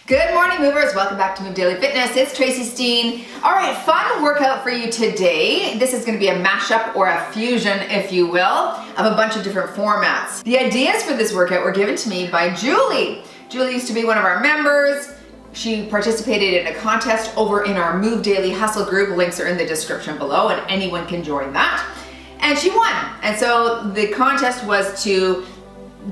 Good morning, movers. Welcome back to Move Daily Fitness. It's Tracy Steen. All right, fun workout for you today. This is going to be a mashup or a fusion, if you will, of a bunch of different formats. The ideas for this workout were given to me by Julie. Julie used to be one of our members. She participated in a contest over in our Move Daily Hustle group. Links are in the description below and anyone can join that. And she won. And so the contest was to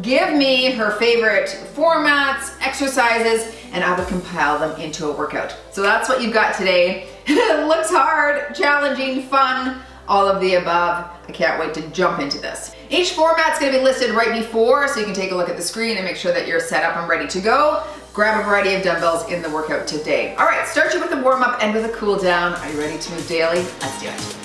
give me her favorite formats, exercises, and I would compile them into a workout. So that's what you've got today. It looks hard, challenging, fun, all of the above. I can't wait to jump into this. Each format's gonna be listed right before, so you can take a look at the screen and make sure that you're set up and ready to go. Grab a variety of dumbbells in the workout today. All right, start you with a warm up and with a cool down. Are you ready to move daily? Let's do it.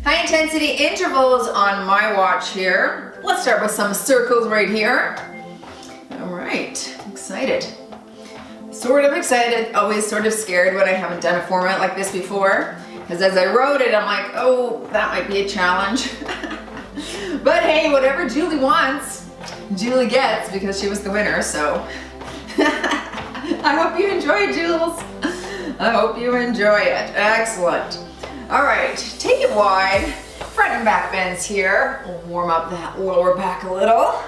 High intensity intervals on my watch here. Let's start with some circles right here. All right, excited. Sort of excited, always sort of scared when I haven't done a format like this before. Because as I wrote it, I'm like, oh, that might be a challenge. But hey, whatever Julie wants, Julie gets because she was the winner, so. I hope you enjoy it, Jules. I hope you enjoy it. Excellent. All right, take it wide. Front and back bends here. We'll warm up that lower back a little.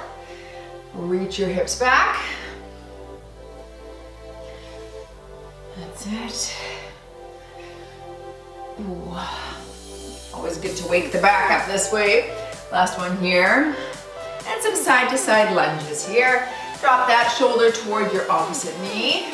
Reach your hips back. That's it. Ooh. Always good to wake the back up this way. Last one here. And some side to side lunges here. Drop that shoulder toward your opposite knee.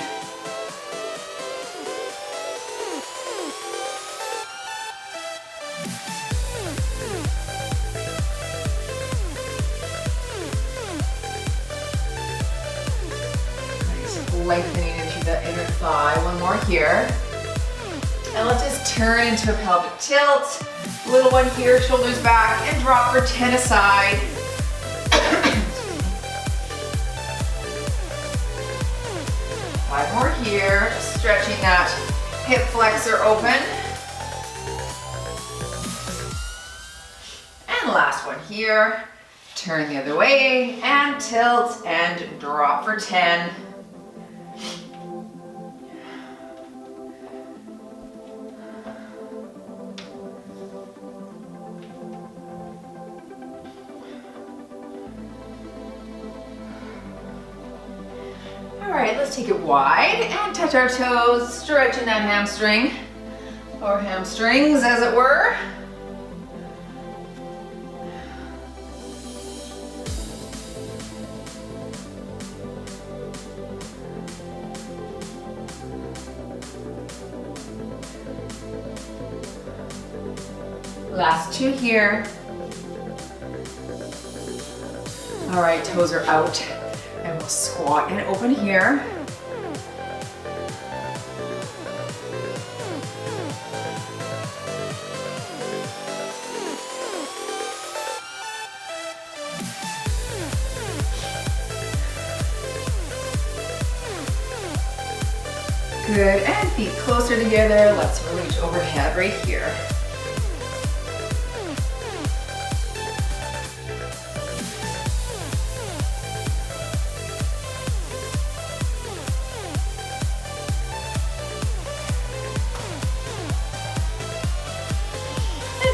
Lengthening into the inner thigh. One more here. And let's just turn into a pelvic tilt. Little one here, shoulders back, and drop for 10 aside. 5 more here. Just stretching that hip flexor open. And last one here. Turn the other way and tilt and drop for 10. All right, let's take it wide and touch our toes, stretching that hamstring, or hamstrings as it were. Last two here. All right, toes are out. And we'll squat and open here. Good, and feet closer together. Let's reach overhead right here.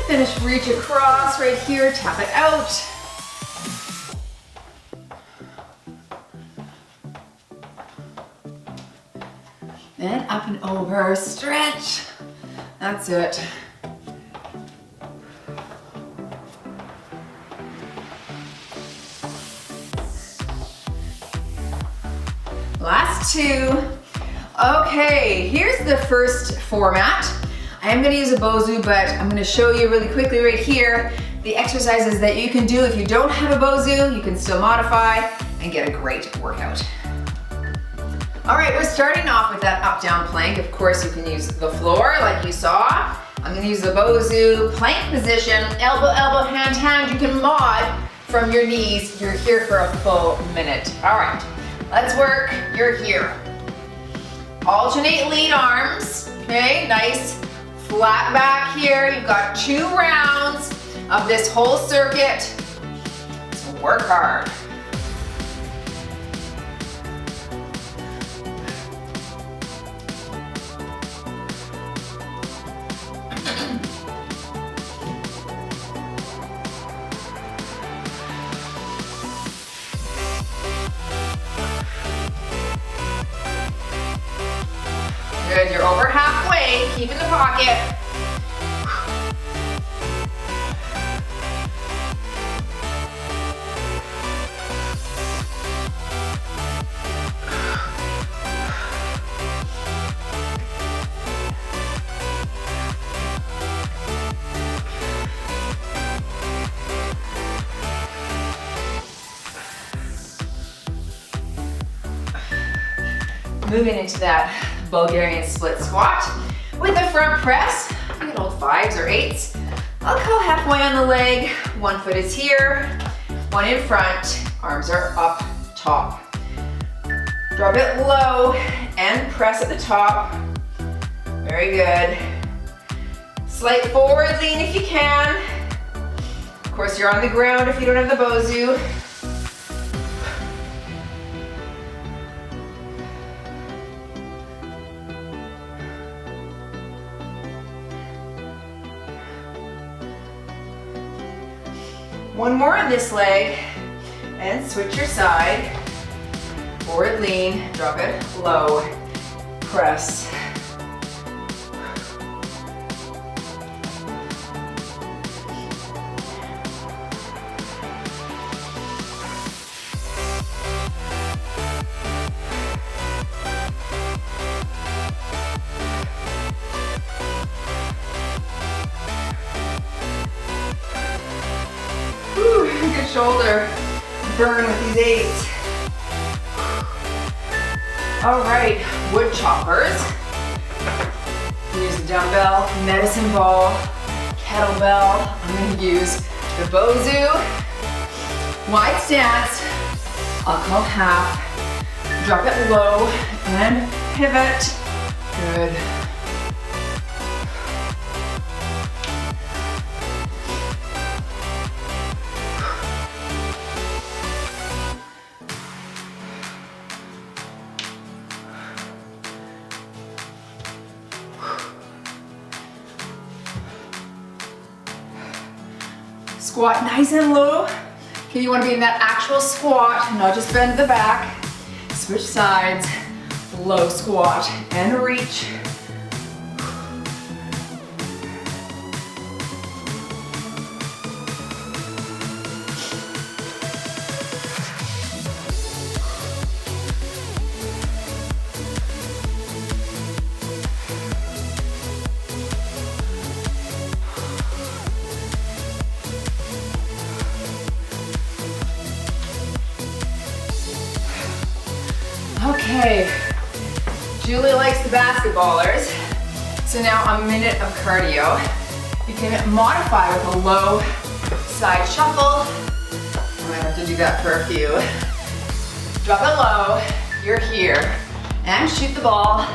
Finish, reach across right here, tap it out. And up and over, stretch. That's it. Last two. Okay, here's the first format. I am going to use a bosu, but I'm going to show you really quickly right here the exercises that you can do if you don't have a bosu. You can still modify and get a great workout. All right, we're starting off with that up-down plank. Of course, you can use the floor like you saw. I'm gonna use the bosu, plank position, elbow, elbow, hand, hand. You can mod from your knees. You're here for a full minute. All right, Let's work, you're here. Alternate lead arms, okay? Nice flat back here. You've got 2 rounds of this whole circuit. So work hard. Good, you're over halfway, keep in the pocket. Moving into that Bulgarian split squat with a front press. You can hold 5s or 8s. I'll go halfway on the leg. 1 foot is here, 1 in front. Arms are up top. Drop it low and press at the top. Very good. Slight forward lean if you can. Of course, you're on the ground if you don't have the bosu. One more on this leg, and switch your side. Forward lean, drop it low, press. Good shoulder burn with these 8s. All right, wood choppers. Use the dumbbell, medicine ball, kettlebell. I'm going to use the bosu. Wide stance. I'll call half. Drop it low and pivot. Good. Squat nice and low. Okay, you want to be in that actual squat, not just bend the back. Switch sides, low squat and reach. Okay, Julie likes the basketballers, so now a minute of cardio. You can modify with a low side shuffle. I might have to do that for a few. Drop it low, you're here, and shoot the ball.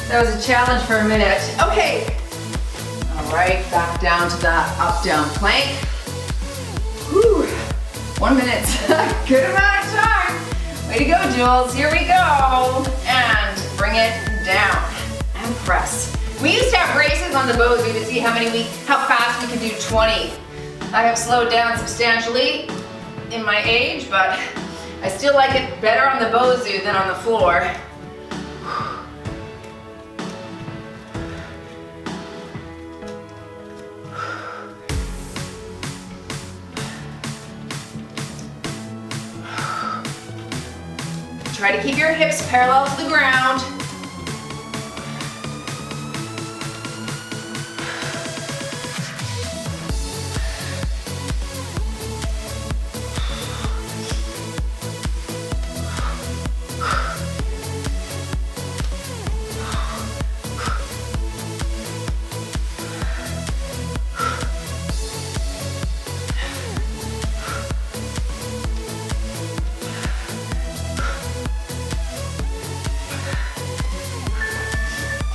That was a challenge for a minute. Okay. All right, back down to that up down plank. Whew. 1 minute. Good amount of time. Way to go, Jules. Here we go. And bring it down and press. We used to have races on the bosu to see how fast we could do 20. I have slowed down substantially in my age, but I still like it better on the bosu than on the floor. Try to keep your hips parallel to the ground.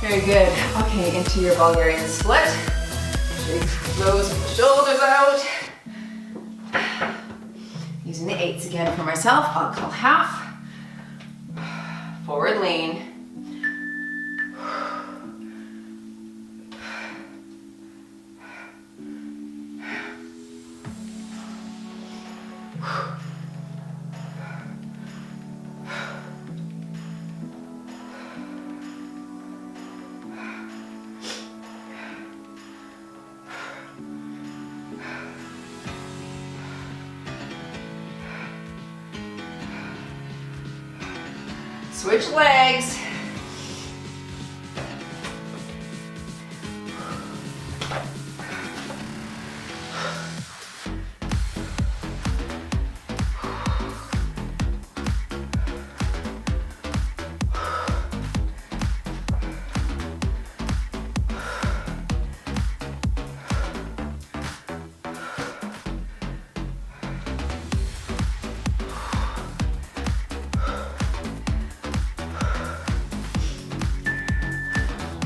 Very good. Okay, into your Bulgarian split. Shake those shoulders out. Using the 8s again for myself. I'll call half. Forward lean. Switch legs.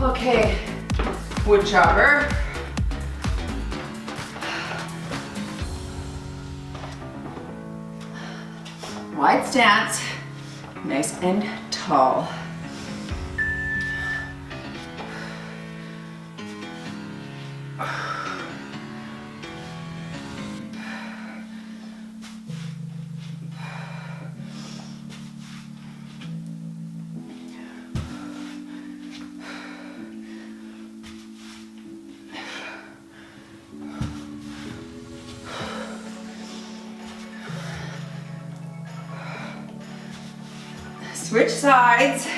Okay, wood chopper. Wide stance, nice and tall. Switch sides.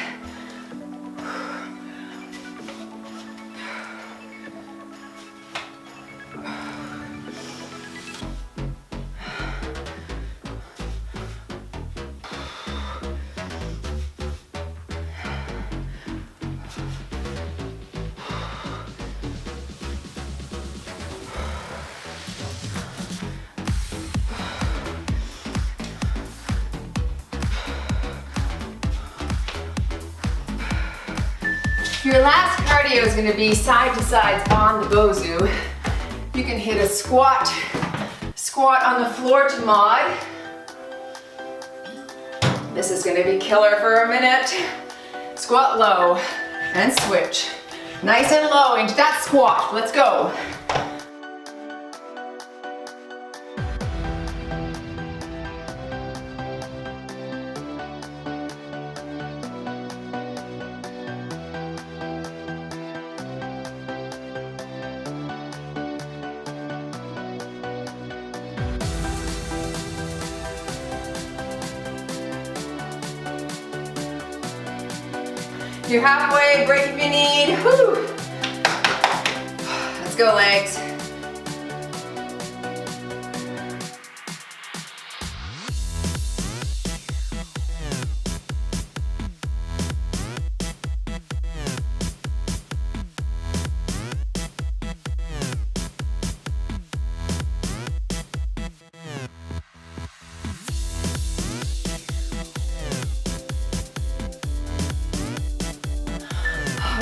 Your last cardio is going to be side to sides on the bosu. You can hit a squat on the floor to mod. This is going to be killer for a minute. Squat low and switch. Nice and low into that squat. Let's go. You're halfway, break if you need. Woo. Let's go, legs.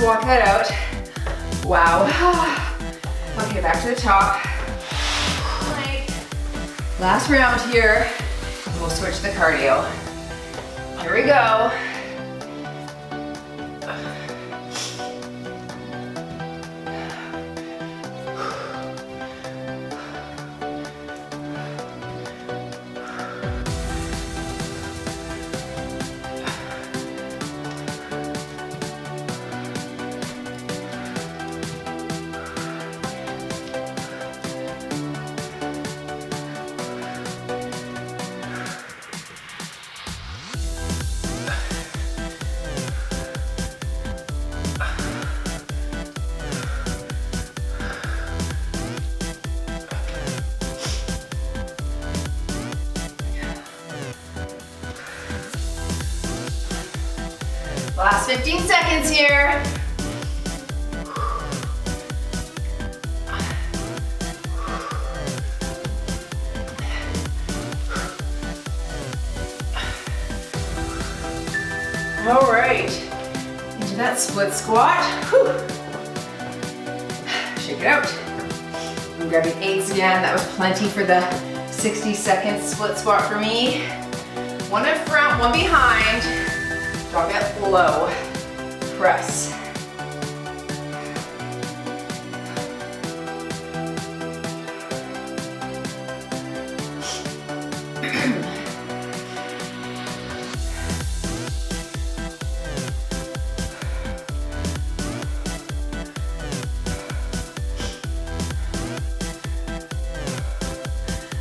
Walk that out. Wow. Okay, back to the top. Last round here. We'll switch the cardio. Here we go. 15 seconds here. All right, into that split squat. Whew. Shake it out. I'm grabbing 8s again. That was plenty for the 60-second split squat for me. One in front, one behind. Drop it low. Press.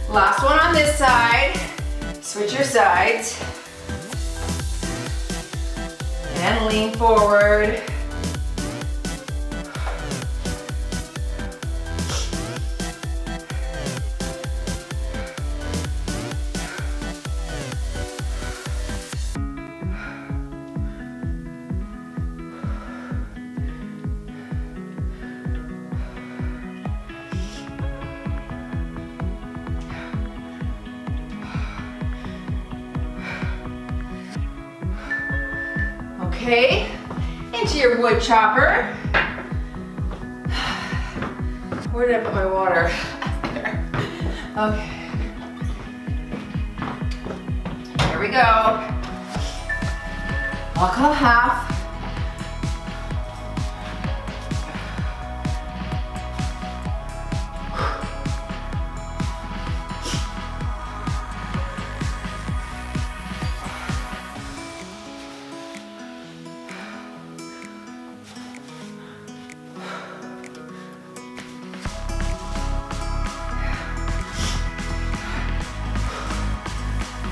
Last one on this side. Switch your sides. And lean forward. Okay, into your wood chopper. Where did I put my water? Okay. Here we go. I'll call half.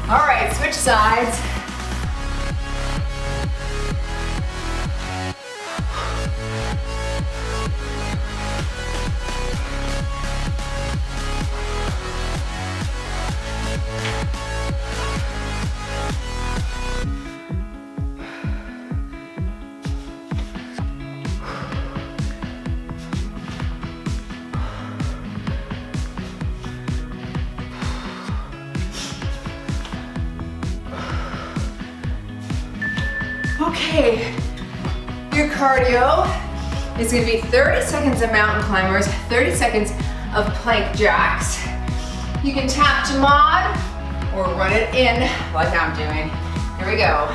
All right, switch sides. Okay, your cardio is going to be 30 seconds of mountain climbers, 30 seconds of plank jacks. You can tap to mod or run it in like I'm doing. Here we go.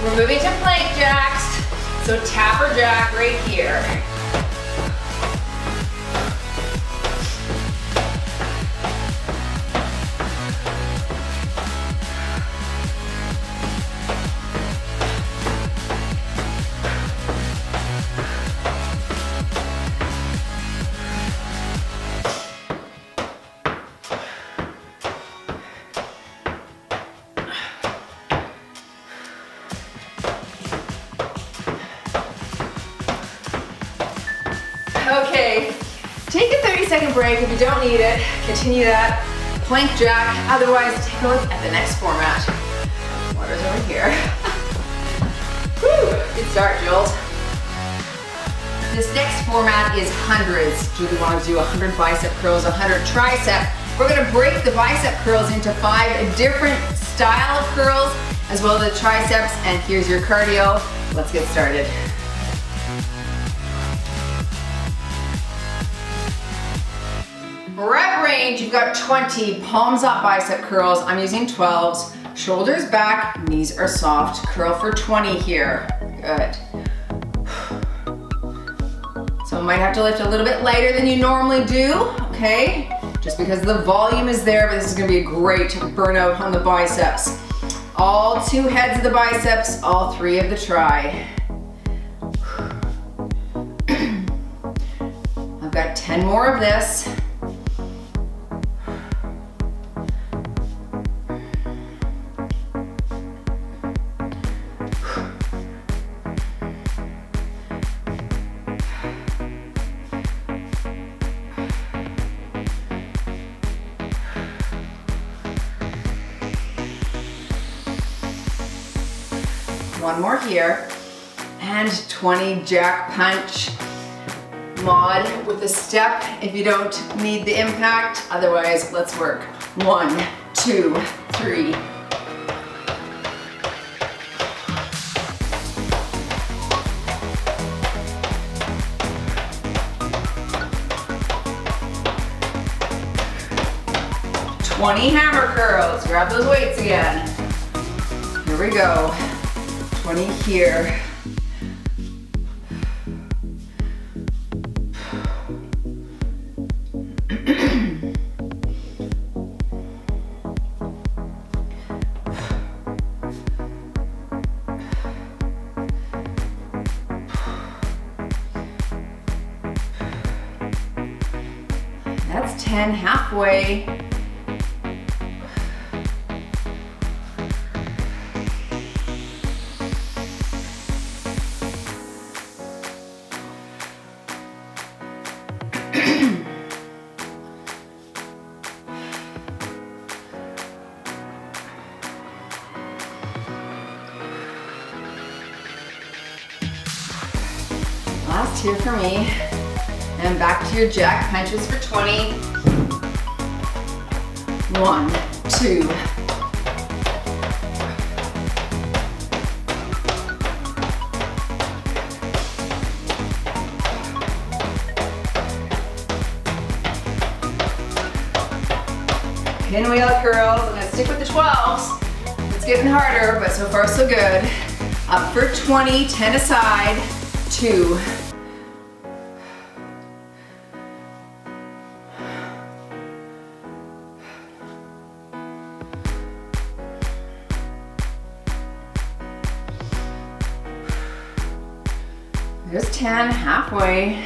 We're moving to plank jacks, so tap or jack right here. Okay, take a 30-second break if you don't need it. Continue that plank jack. Otherwise, take a look at the next format. Water's over here. Whew, good start, Jules. This next format is hundreds. Julie wanted to do 100 bicep curls, 100 tricep. We're gonna break the bicep curls into 5 different style of curls, as well as the triceps, and here's your cardio. Let's get started. Rep range, you've got 20 palms up bicep curls. I'm using 12s. Shoulders back, knees are soft. Curl for 20 here. Good. So I might have to lift a little bit lighter than you normally do, okay? Just because the volume is there, but this is gonna be a great burnout on the biceps. All 2 heads of the biceps, all 3 of the tri. I've got 10 more of this. One more here, and 20 jack punch mod with a step if you don't need the impact. Otherwise, let's work. 1, 2, 3. Hammer curls. Grab those weights again. Here we go. 20 here. That's 10, halfway. Last here for me. And back to your jack punches for 20. 1, 2. Pinwheel curls. I'm gonna stick with the 12s. It's getting harder, but so far so good. Up for 20, 10 aside, 2. There's 10, halfway.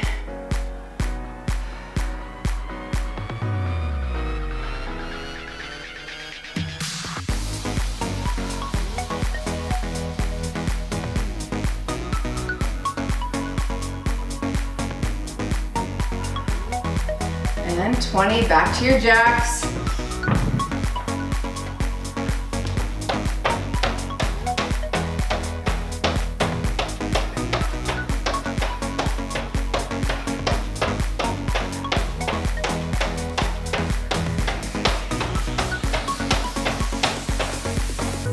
And 20, back to your jacks.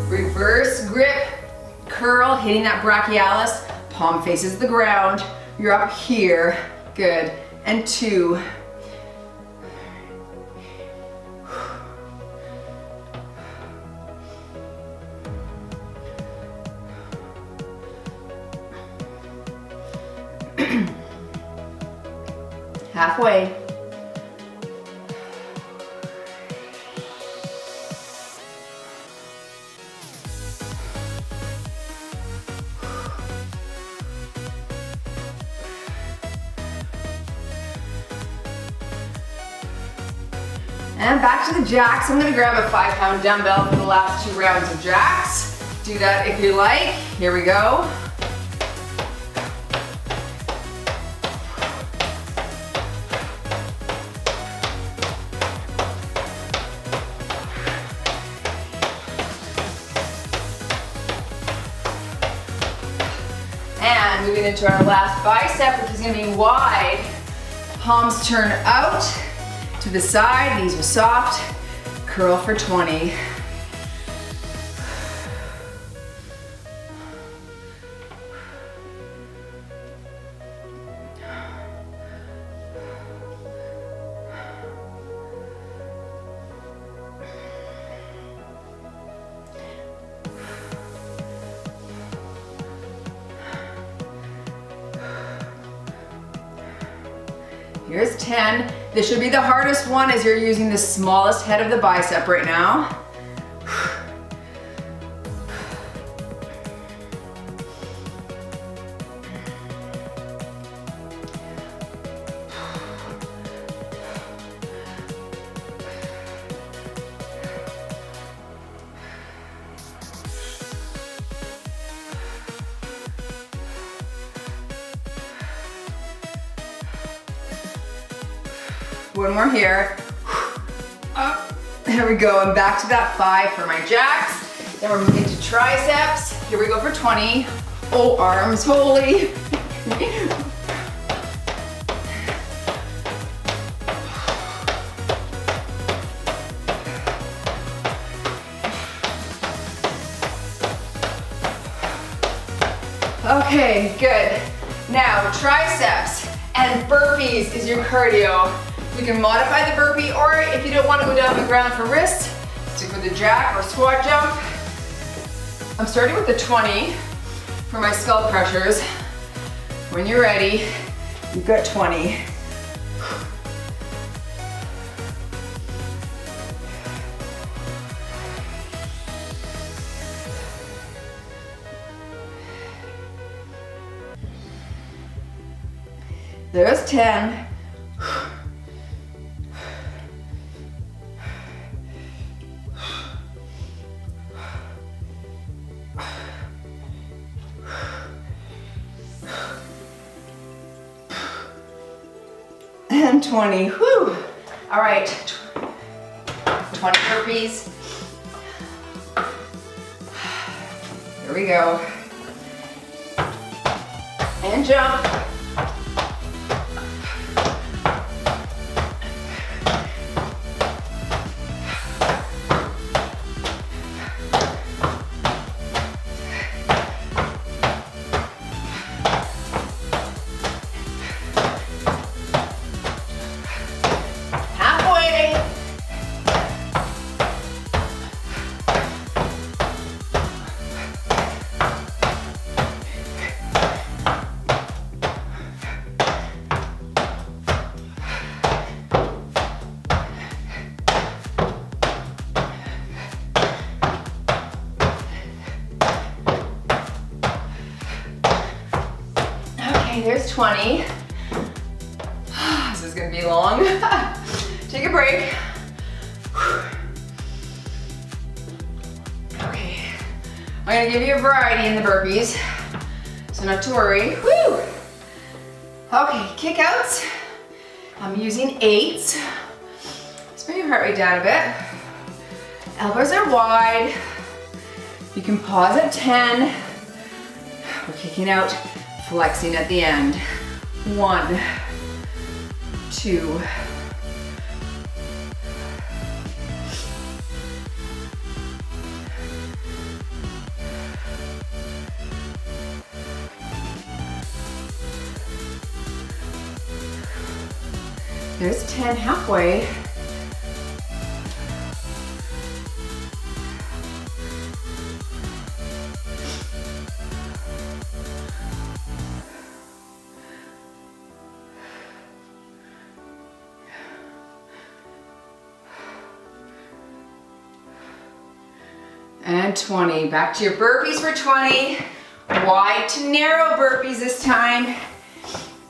Reverse grip, curl, hitting that brachialis, palm faces the ground. You're up here, good. And 2. Halfway. And back to the jacks. I'm gonna grab a 5-pound dumbbell for the last 2 rounds of jacks. Do that if you like. Here we go. And moving into our last bicep, which is gonna be wide. Palms turn out to the side, knees are soft. Curl for 20. Here's 10. This should be the hardest one as you're using the smallest head of the bicep right now. One more here. Up. There we go, and back to that 5 for my jacks. Then we're moving to triceps. Here we go for 20. Oh, arms, holy. Okay, good. Now, triceps and burpees is your cardio. You can modify the burpee, or if you don't want to go down the ground for wrist, stick with the jack or squat jump. I'm starting with the 20 for my skull crushers. When you're ready, you've got 20. There's 10. And 20. Whew. All right. 20 burpees. Here we go. And jump. There's 20. This is gonna be long. Take a break. Okay, I'm gonna give you a variety in the burpees, so not to worry. Woo! Okay, kick outs. I'm using 8s. Let's bring your heart rate down a bit. Elbows are wide. You can pause at 10. We're kicking out, flexing at the end. 1, 2, 10 halfway. And 20. Back to your burpees for 20. Wide to narrow burpees this time.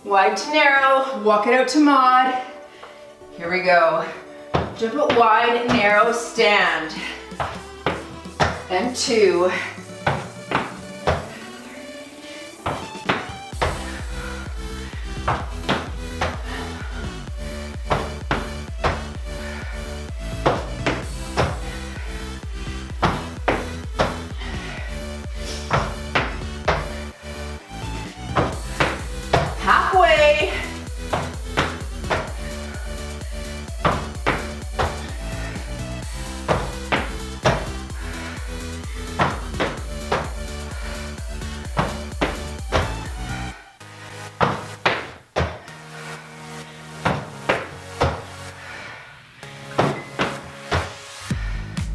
Wide to narrow. Walk it out to mod. Here we go. Jump it wide, narrow, stand. And 2. Halfway.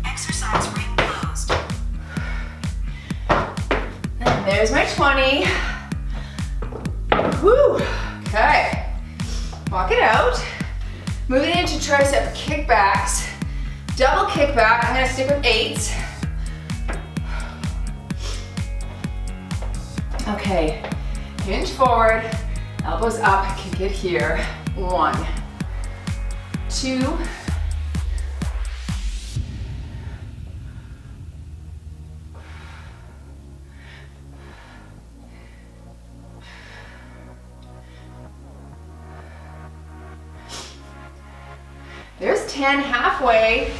Exercise ring closed. And there's my 20. Whew. Okay. Walk it out. Moving into tricep kickbacks. Double kickback. I'm gonna stick with 8s. Okay. Hinge forward. Elbows up. Kick it here. 1, 2. There's 10 halfway.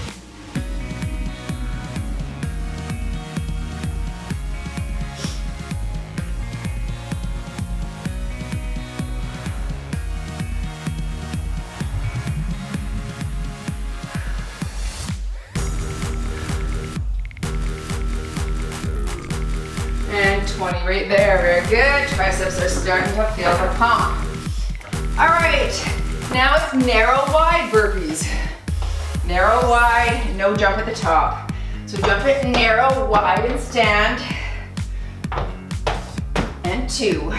And 20 right there, very good. Triceps are starting to feel the pump. All right, now it's narrow, wide burpees. Narrow, wide, no jump at the top. So jump it narrow, wide, and stand. And 2.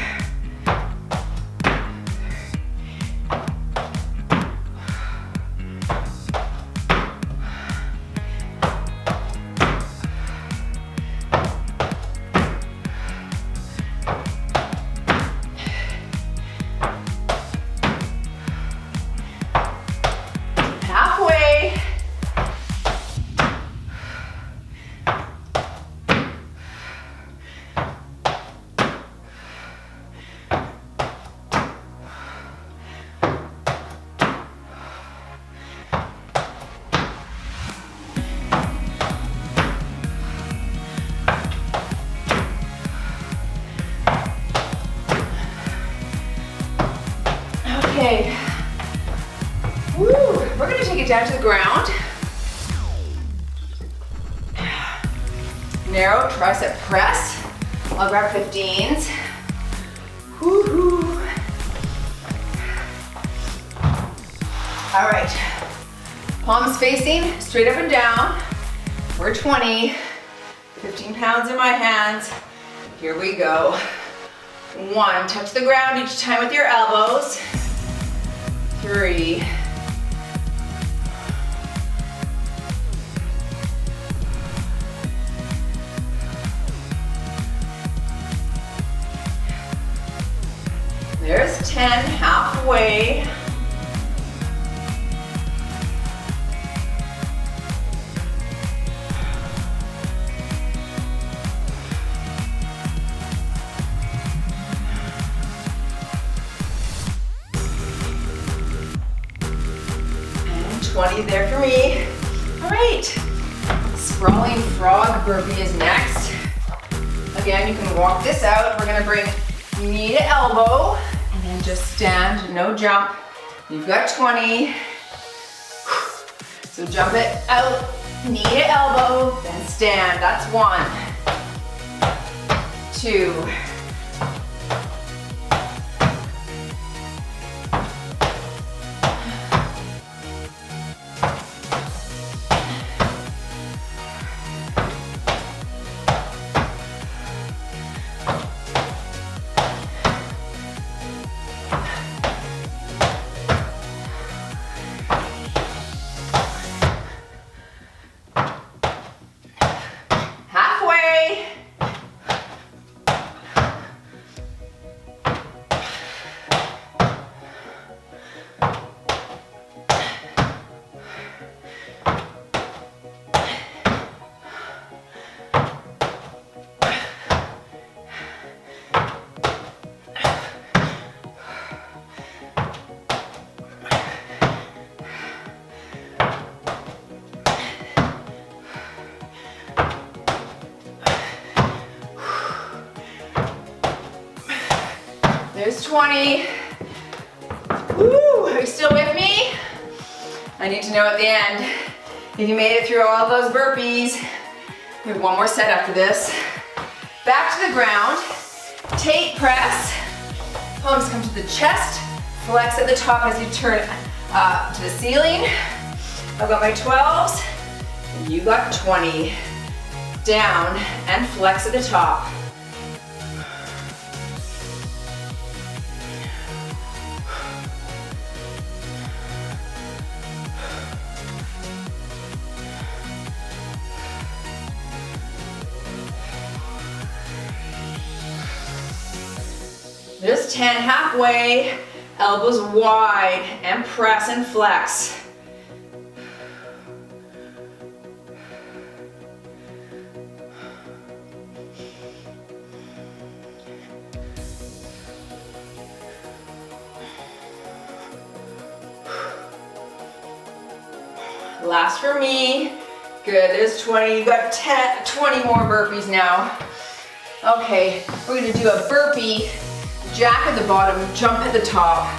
Okay, woo, we're gonna take it down to the ground. Narrow tricep press. I'll grab 15s. Woo-hoo. All right, palms facing straight up and down. We're 20, 15 pounds in my hands. Here we go. 1, touch the ground each time with your elbows. 3. There's 10 halfway. And 20 there for me. All right, sprawling frog burpee is next. Again, you can walk this out. We're gonna bring knee to elbow, and then just stand, no jump. You've got 20. So jump it out, knee to elbow, then stand. That's 1, 2. There's 20. Woo, are you still with me? I need to know at the end if you made it through all those burpees. We have one more set after this. Back to the ground, take press. Palms come to the chest, flex at the top as you turn to the ceiling. I've got my 12s, and you got 20. Down and flex at the top. Just 10 halfway, elbows wide, and press and flex. Last for me. Good, there's 20, you got 20 more burpees now. Okay, we're gonna do a burpee, jack at the bottom, jump at the top.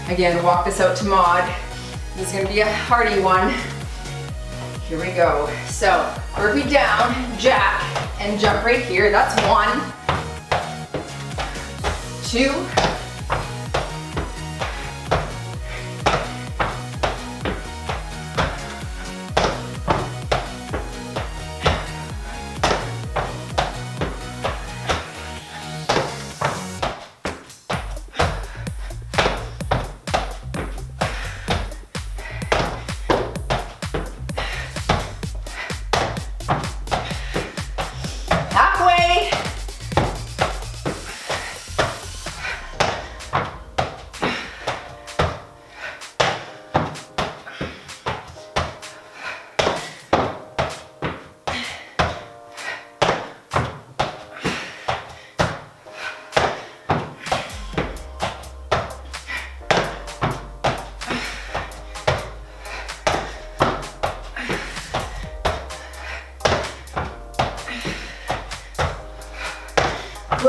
Again, walk this out to Maud. This is gonna be a hardy one. Here we go. So, burpee down, jack, and jump right here. That's 1, 2,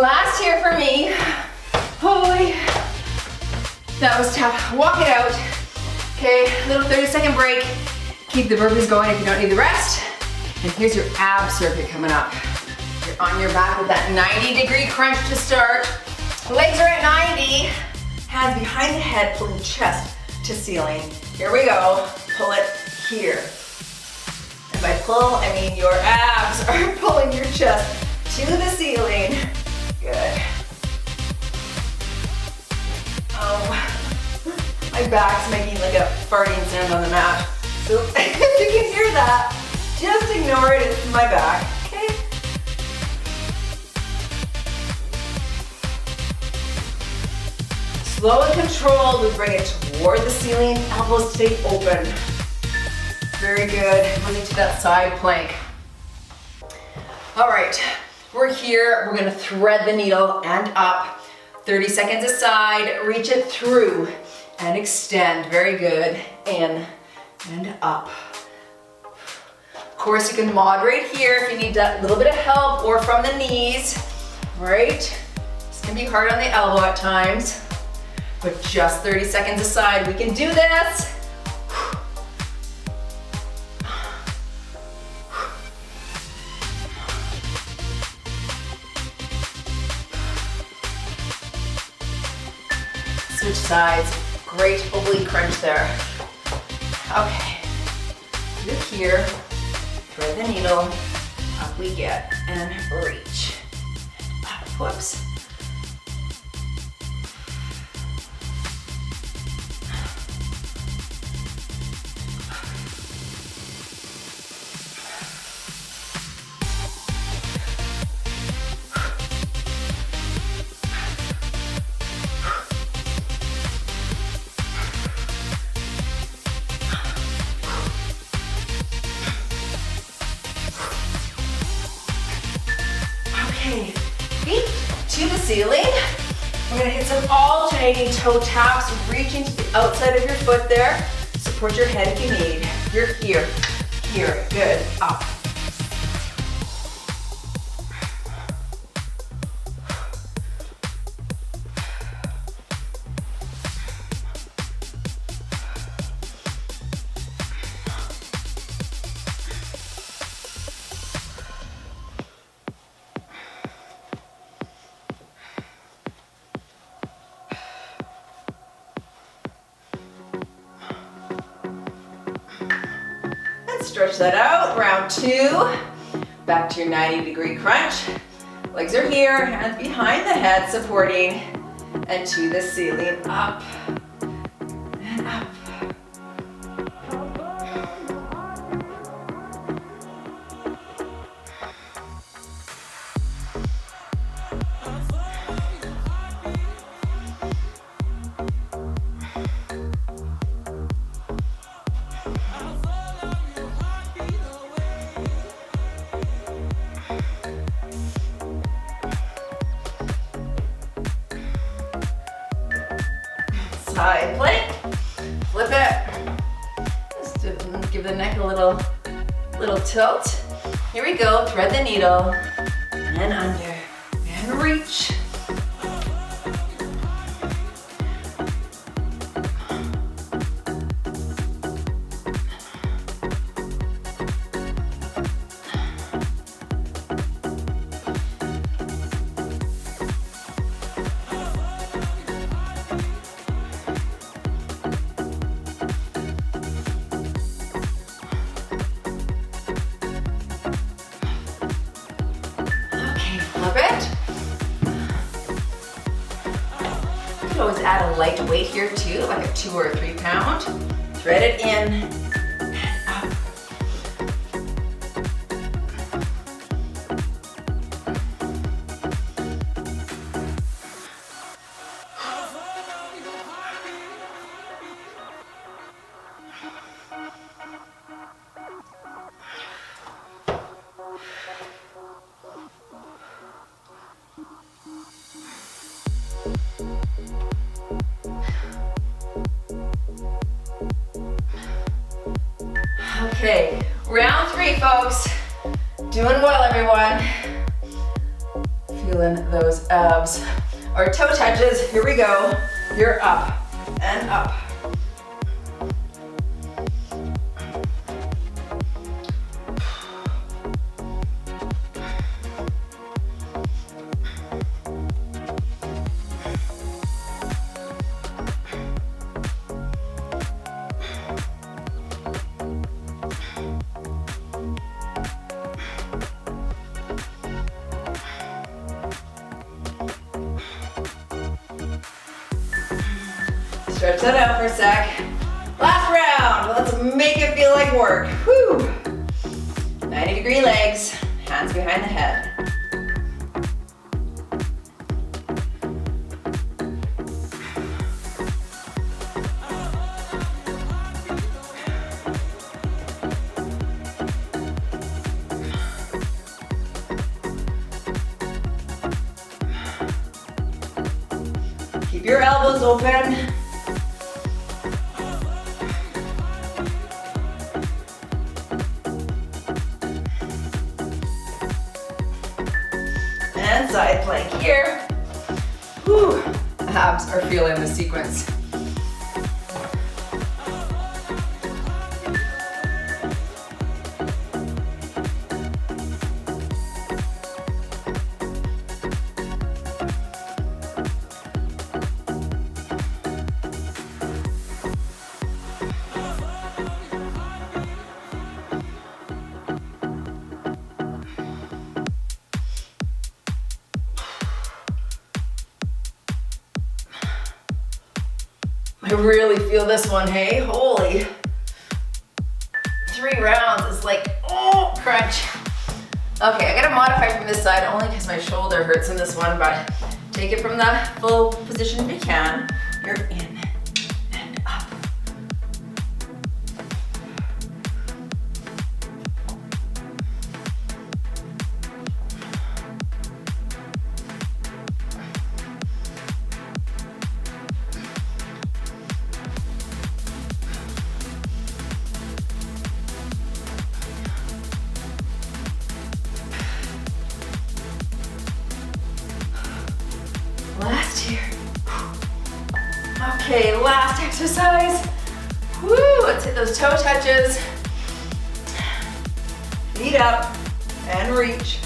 last here for me. Holy, that was tough. Walk it out. Okay, little 30-second break. Keep the burpees going if you don't need the rest. And here's your ab circuit coming up. You're on your back with that 90-degree crunch to start. Legs are at 90. Hands behind the head, pulling chest to ceiling. Here we go. Pull it here. And by pull, I mean your abs are pulling your chest to the ceiling. Good. Oh, my back's making like a farting sound on the mat. So if you can hear that, just ignore it, it's my back, okay? Slow and controlled, we bring it toward the ceiling, elbows stay open. Very good, moving to that side plank. All right. We're here, we're gonna thread the needle and up. 30 seconds aside, reach it through and extend. Very good. In and up. Of course, you can moderate here if you need a little bit of help or from the knees. All right? This can be hard on the elbow at times, but just 30 seconds aside, we can do this. Switch sides. Great oblique crunch there. Okay. Look here. Thread the needle. Up we get. And reach. Up. Whoops. Feet to the ceiling. We're gonna hit some alternating toe taps, reaching to the outside of your foot there. Support your head if you need. You're here, here, good, up. Stretch that out, round 2. Back to your 90-degree crunch. Legs are here, hands behind the head supporting, and to the ceiling, up and up. to give the neck a little tilt. Here we go, thread the needle, and under, and reach. Flip it. You can always add a light weight here too, like a 2 or 3 pound. Thread it in and up. Okay, round 3, folks. Doing well, everyone. Feeling those abs. Our toe touches, here we go. You're up and up. Stretch that out for a sec. Last round, let's make it feel like work. Whew. 90-degree legs, hands behind the head. Keep your elbows open. And side plank here. Whew. Abs are feeling the sequence. I really feel this one, hey? Holy. 3 rounds is like, oh, crunch. Okay, I gotta modify from this side only because my shoulder hurts in this one, but take it from the full position if you can. You're in and up. Last here. Okay, last exercise. Woo, let's hit those toe touches. Feet up and reach.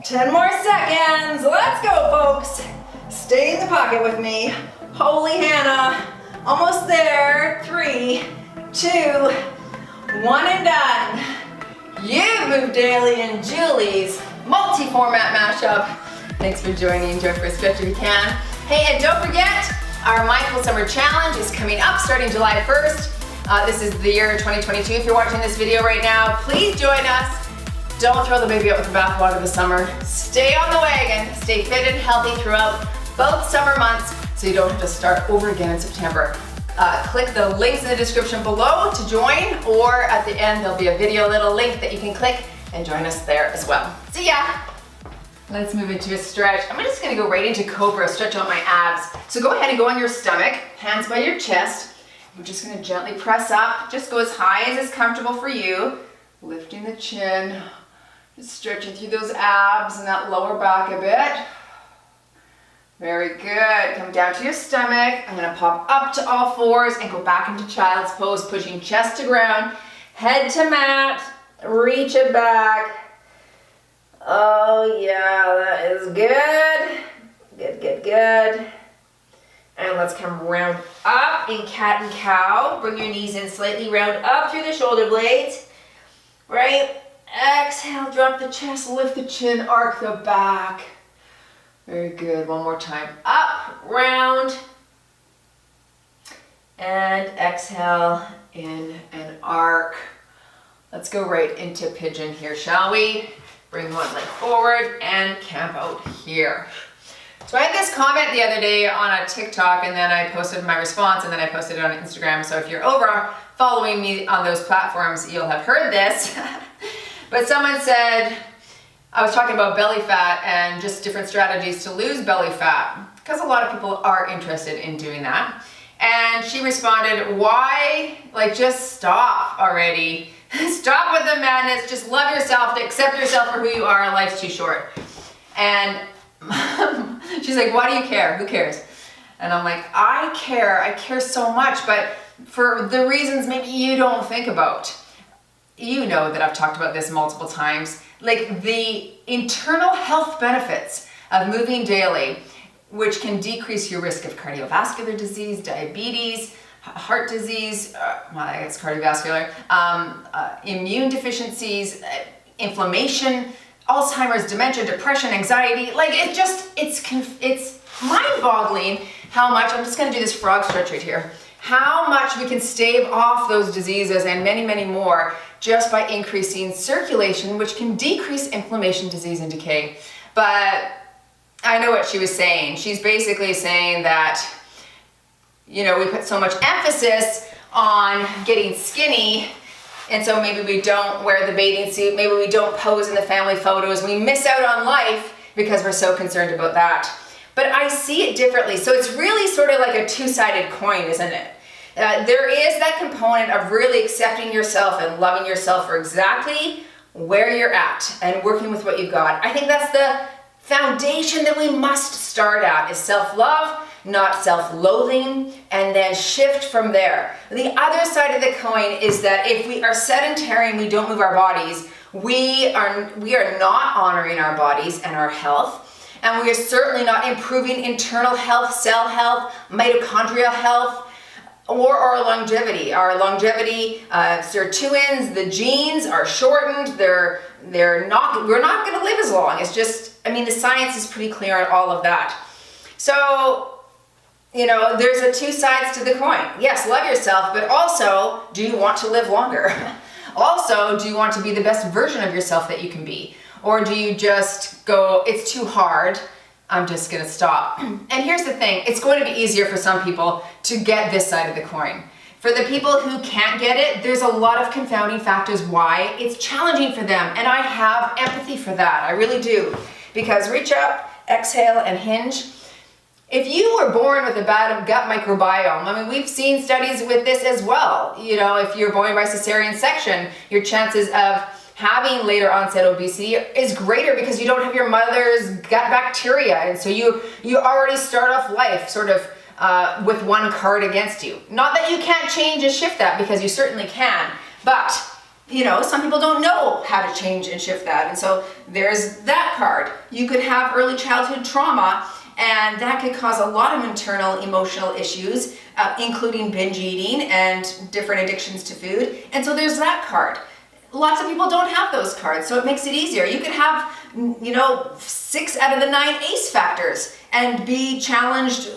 Ten more seconds. Let's go, folks. Stay in the pocket with me. Holy Hannah. Almost there. 3, 2, 1 and done. You moved daily in Julie's multi-format mashup. Thanks for joining. Enjoy first stretch if you can. Hey, and don't forget, our Mindful Summer Challenge is coming up starting July 1st. This is the year 2022. If you're watching this video right now, please join us. Don't throw the baby out with the bathwater this summer. Stay on the wagon. Stay fit and healthy throughout both summer months so so you don't have to start over again in September. Click the links in the description below to join, or at the end there'll be a video little link that you can click and join us there as well. See ya! Let's move into a stretch. I'm just gonna go right into Cobra, stretch out my abs. So go ahead and go on your stomach, hands by your chest. We're just gonna gently press up. Just go as high as is comfortable for you. Lifting the chin, just stretching through those abs and that lower back a bit. Very good. Come down to your stomach. I'm gonna pop up to all fours and go back into child's pose, pushing chest to ground, head to mat, reach it back. Oh yeah, that is good. Good, good, good. And let's come round up in cat and cow. Bring your knees in slightly, round up through the shoulder blades. Right? Exhale, drop the chest, lift the chin, arc the back. Very good. One more time. Up, round. And exhale, in and arc. Let's go right into pigeon here, shall we? Bring one leg forward and camp out here. So I had this comment the other day on a TikTok, and then I posted my response, and then I posted it on Instagram. So if you're over following me on those platforms, you'll have heard this. But someone said, I was talking about belly fat and just different strategies to lose belly fat, because a lot of people are interested in doing that. And she responded, why, like, just stop already. Stop with the madness, just love yourself, accept yourself for who you are, life's too short. And she's like, why do you care? Who cares? And I'm like, I care so much, but for the reasons maybe you don't think about. You know that I've talked about this multiple times, like the internal health benefits of moving daily, which can decrease your risk of cardiovascular disease, diabetes, heart disease, well, I guess cardiovascular, immune deficiencies, inflammation, Alzheimer's, dementia, depression, anxiety. Like it's mind-boggling how much, I'm just gonna do this frog stretch right here, how much we can stave off those diseases and many, many more just by increasing circulation, which can decrease inflammation, disease, and decay. But I know what she was saying. She's basically saying that, you know, we put so much emphasis on getting skinny, and so maybe we don't wear the bathing suit, maybe we don't pose in the family photos, we miss out on life because we're so concerned about that. But I see it differently. So it's really sort of like a two-sided coin, isn't it? There is that component of really accepting yourself and loving yourself for exactly where you're at and working with what you've got. I think that's the foundation that we must start at, is self-love, not self-loathing, and then shift from there. The other side of the coin is that if we are sedentary and we don't move our bodies, we are not honoring our bodies and our health, and we are certainly not improving internal health, cell health, mitochondrial health, or our longevity. Our longevity, sirtuins, the genes are shortened. We're not going to live as long. It's just, I mean, the science is pretty clear on all of that. So, you know, there's two sides to the coin. Yes, love yourself, but also, do you want to live longer? Also, do you want to be the best version of yourself that you can be? Or do you just go, it's too hard, I'm just gonna stop. And here's the thing, it's going to be easier for some people to get this side of the coin. For the people who can't get it, there's a lot of confounding factors why it's challenging for them. And I have empathy for that, I really do. Because reach up, exhale, and hinge. If you were born with a bad gut microbiome, I mean, we've seen studies with this as well. You know, if you're born by cesarean section, your chances of having later onset obesity is greater because you don't have your mother's gut bacteria. And so you already start off life sort of with one card against you. Not that you can't change and shift that, because you certainly can, but you know, some people don't know how to change and shift that. And so there's that card. You could have early childhood trauma, and that could cause a lot of internal emotional issues, including binge eating and different addictions to food. And so there's that card. Lots of people don't have those cards, so it makes it easier. You could have, you know, 6 out of the 9 ACE factors and be challenged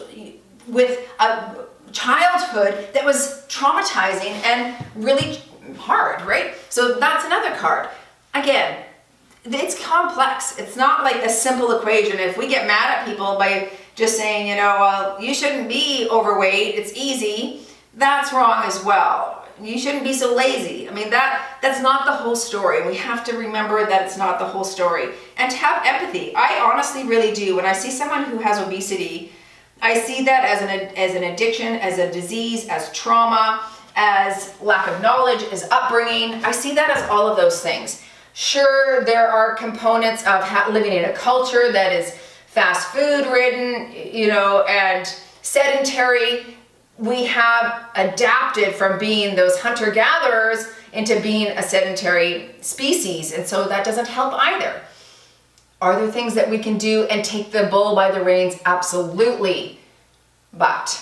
with a childhood that was traumatizing and really hard, right? So that's another card. Again, it's complex. It's not like a simple equation. If we get mad at people by just saying, well, you shouldn't be overweight, it's easy, that's wrong as well. You shouldn't be so lazy. I mean, that's not the whole story. We have to remember that it's not the whole story. And to have empathy. I honestly really do. When I see someone who has obesity, I see that as an addiction, as a disease, as trauma, as lack of knowledge, as upbringing. I see that as all of those things. Sure, there are components of living in a culture that is fast food ridden, and sedentary. We have adapted from being those hunter-gatherers into being a sedentary species, and so that doesn't help either. Are there things that we can do and take the bull by the reins? Absolutely. But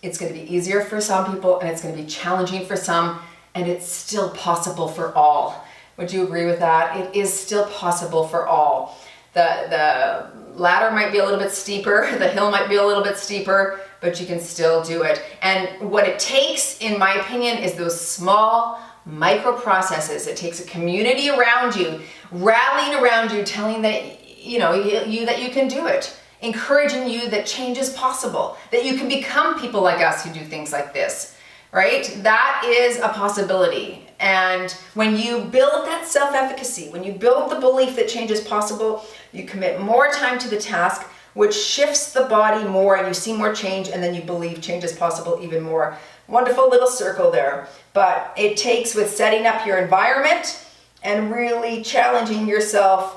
it's going to be easier for some people and it's going to be challenging for some, and it's still possible for all. Would you agree with that? It is still possible for all. The ladder might be a little bit steeper, the hill might be a little bit steeper, but you can still do it. And what it takes, in my opinion, is those small micro processes. It takes a community around you, rallying around you, telling that that you can do it, encouraging you that change is possible, that you can become people like us who do things like this, right? That is a possibility. And when you build that self-efficacy, when you build the belief that change is possible, you commit more time to the task, which shifts the body more, and you see more change, and then you believe change is possible even more. Wonderful little circle there. But it takes with setting up your environment and really challenging yourself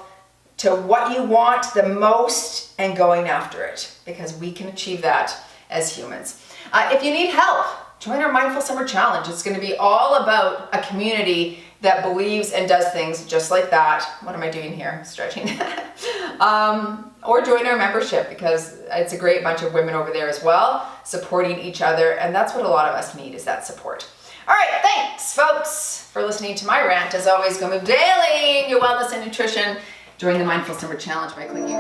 to what you want the most and going after it, because we can achieve that as humans. If you need help, join our Mindful Summer Challenge. It's going to be all about a community that believes and does things just like that. What am I doing here? Stretching. Or join our membership, because it's a great bunch of women over there as well, supporting each other. And that's what a lot of us need, is that support. All right, thanks folks for listening to my rant. As always, go move daily in your wellness and nutrition. Join the Mindful Summer Challenge by clicking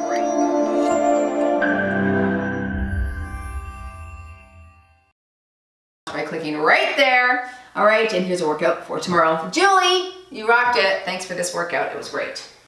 right there. All right, and here's a workout for tomorrow. Julie, you rocked it. Thanks for this workout. It was great.